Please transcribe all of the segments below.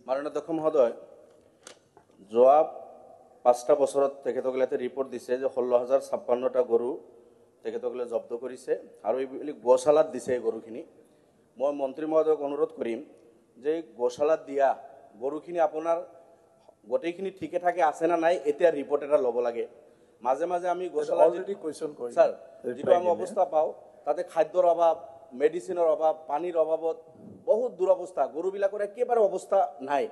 মাননীয় অধ্যক্ষ মহোদয়, যোৱা 5টা বছৰত তেখেতসকলে ৰিপৰ্ট দিছে যে 16,056টা গৰু তেখেতসকলে জব্দ কৰিছে আৰু এইবুলি গোশালাত দিছে এই গৰুখিনি। মই মন্ত্ৰী মহোদয়ক অনুৰোধ কৰিম যে গোশালাত দিয়া গৰুখিনি আপোনাৰ গোটেইখিনি ঠিকে ঠাকে আছে না নাই এতিয়া ৰিপৰ্ট এটা ল'ব লাগে। মাজে মাজে আমি গোশালাত স্যাৰ যেটো আমি অৱস্থা পাওঁ তাতে খাদ্যৰ অভাৱ, মেডিচিনৰ অভাৱ, পানীৰ অভাৱত বহুত দুৰৱস্থা, গৰুবিলাকৰ একেবাৰে অৱস্থা নাই।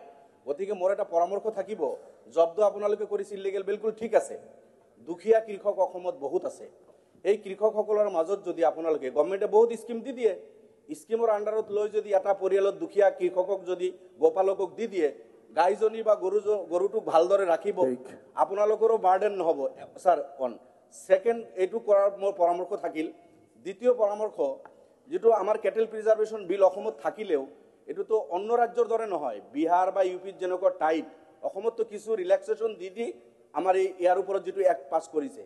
গতিকে মোৰ এটা পৰামৰ্শ থাকিব, জব্দ আপোনালোকে কৰিছে ইলিগেল, বিলকুল ঠিক আছে। দুখীয়া কৃষক অসমত বহুত আছে। এই কৃষকসকলৰ মাজত যদি আপোনালোকে গভৰ্ণমেণ্টে বহুত স্কিম দি দিয়ে, স্কিমৰ আণ্ডাৰত লৈ যদি এটা পৰিয়ালত দুখীয়া কৃষকক যদি গোপালকক দি দিয়ে, গাইজনী বা গৰুটোক ভালদৰে ৰাখিব, আপোনালোকৰো বাৰ্ডেন নহ'ব। স্যাৰ সেকেন্ড এইটো কৰাৰ মোৰ পৰামৰ্শ থাকিল। দ্বিতীয় পৰামৰ্শ, যেটো আমাৰ কেটেল প্ৰিজাৰ্ভেশ্যন বিল অসমত থাকিলেও এটোতো অন্য ৰাজ্যৰ দৰে নহয়। বিহাৰ বা ইউপিত যেনেকুৱা টাইট, অসমতো কিছু ৰিলেক্সেশ্যন দি আমাৰ ইয়াৰ ওপৰত যেটো এক্ট পাছ কৰিছে।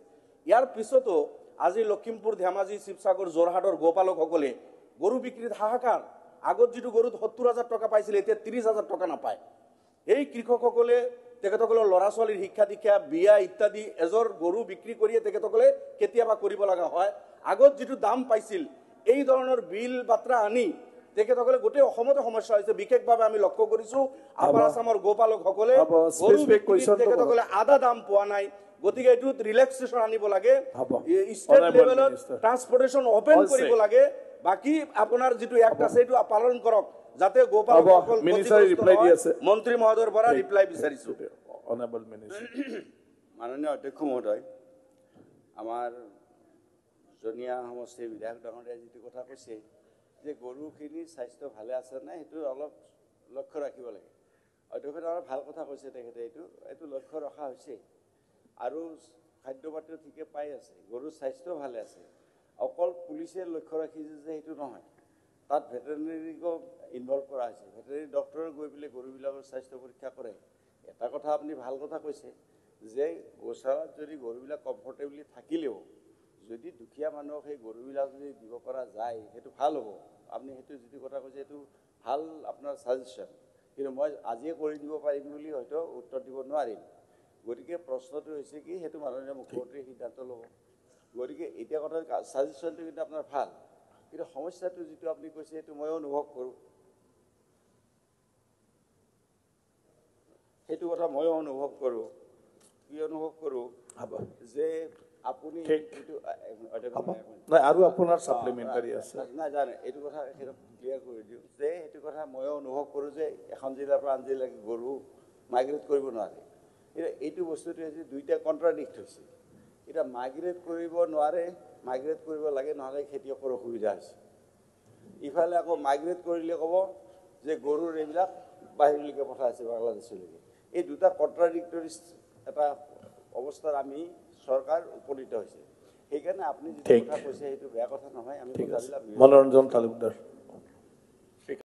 ইয়াৰ পিছতো আজি লখিমপুৰ, ধেমাজি, শিৱসাগৰ, যোৰহাটৰ গোপালকসকলে গৰু বিক্ৰীত হাহাকাৰ। আগত যেটো গৰুত 70,000 টকা পাইছিল, এতিয়া 30,000 টকা নাপায়। এই কৃষকসকলে তেখেতসকলৰ ল'ৰা ছোৱালীৰ শিক্ষা দীক্ষা, বিয়া ইত্যাদি এজৰ গৰু বিক্ৰী কৰিয়ে তেখেতসকলে কেতিয়াবা কৰিব লগা হয়। আগত যেটো দাম পাইছিল, এই ধৰণৰ বিল বাত্ৰা আনি তেখেতসকলে গোটেই অসমতে সমস্যা হৈছে। বিশেষভাৱে আমি লক্ষ্য কৰিছো আপাৰ আসামৰ গোপালকসকলে গৰু বিক্ৰীত তেখেতসকলে আধা দাম পোৱা নাই। গতিকে এইটো ৰিলেক্সেশ্যন আনিব লাগে, ষ্টেট লেভেলত ট্ৰান্সপৰ্টেশ্যন অপেন কৰিব লাগে। বাকি আপোনাৰ যেটো এক্ট আছে এইটো পালন কৰক, যাতে গোপালকসকল মন্ত্ৰী মহোদয়ৰ পৰা ৰিপ্লাই বিচাৰিছো। মাননীয় অধ্যক্ষ মহোদয়, আমাৰ জনীয়া সমষ্টিৰ বিধায়ক ডাঙৰীয়াই যেটো কথা কৈছে যে গৰুখিনিৰ স্বাস্থ্য ভালে আছে নাই, সেইটো অলপ লক্ষ্য ৰাখিব লাগে। অধ্যক্ষ ডাঙৰীয়াই ভাল কথা কৈছে, তেখেতে এইটো লক্ষ্য ৰখা হৈছে আৰু খাদ্য পাতিও ঠিকে পাই আছে, গৰুৰ স্বাস্থ্য ভালে আছে। অকল পুলিচে লক্ষ্য ৰাখিছে যে সেইটো নহয়, তাত ভেটেৰিনেৰীকো ইনভলভ কৰা হৈছে। ভেটেৰিনেৰী ডক্টৰে গৈ পেলাই গৰুবিলাকৰ স্বাস্থ্য পৰীক্ষা কৰে। এটা কথা আপুনি ভাল কথা কৈছে যে গোশালাত যদি গৰুবিলাক কমফৰ্টেবলি থাকিলেও যদি দুখীয়া মানুহক সেই গৰুবিলাক যদি দিব পৰা যায়, সেইটো ভাল হ'ব। আপুনি সেইটো যিটো কথা কৈছে সেইটো ভাল আপোনাৰ ছাজেশ্যন, কিন্তু মই আজিয়ে কৰি দিব পাৰিম বুলি হয়তো উত্তৰ দিব নোৱাৰিম। গতিকে প্ৰশ্নটো হৈছে কি, সেইটো মাননীয় মুখ্যমন্ত্ৰীয়ে সিদ্ধান্ত ল'ব। গতিকে এতিয়া কথা ছাজেশ্যনটো কিন্তু আপোনাৰ ভাল, কিন্তু সমস্যাটো যিটো আপুনি কৈছে সেইটো মই অনুভৱ কৰোঁ। সেইটো কথা মই অনুভৱ কৰোঁ। কি অনুভৱ কৰোঁ যে আপুনি আৰু আপোনাৰ সাপ্লিমেন্টাৰী আছে নাই জানে, এইটো কথা ক্লিয়াৰ কৰি দিওঁ যে সেইটো কথা ময়ো অনুভৱ কৰোঁ যে এখন জিলাৰ পৰা আন জিলালৈ গৰু মাইগ্ৰেট কৰিব নোৱাৰে। এতিয়া এইটো বস্তুটো হৈছে দুইটা কণ্ট্ৰাডিক্ট হৈছে। এতিয়া মাইগ্ৰেট কৰিব নোৱাৰে, মাইগ্ৰেট কৰিব লাগে, নহ'লে খেতিয়কৰ অসুবিধা হৈছে। ইফালে আকৌ মাইগ্ৰেট কৰিলে ক'ব যে গৰুৰ এইবিলাক বাহিৰলৈকে পঠাইছে, বাংলাদেশলৈকে। এই দুটা কণ্ট্ৰাডিক্টৰী এটা অৱস্থাৰ আমি চৰকাৰ উপনীত হৈছে। সেইকাৰণে আপুনি যিটো কথা কৈছে সেইটো বেয়া কথা নহয়। আমি মনোৰঞ্জন তালুকদাৰ।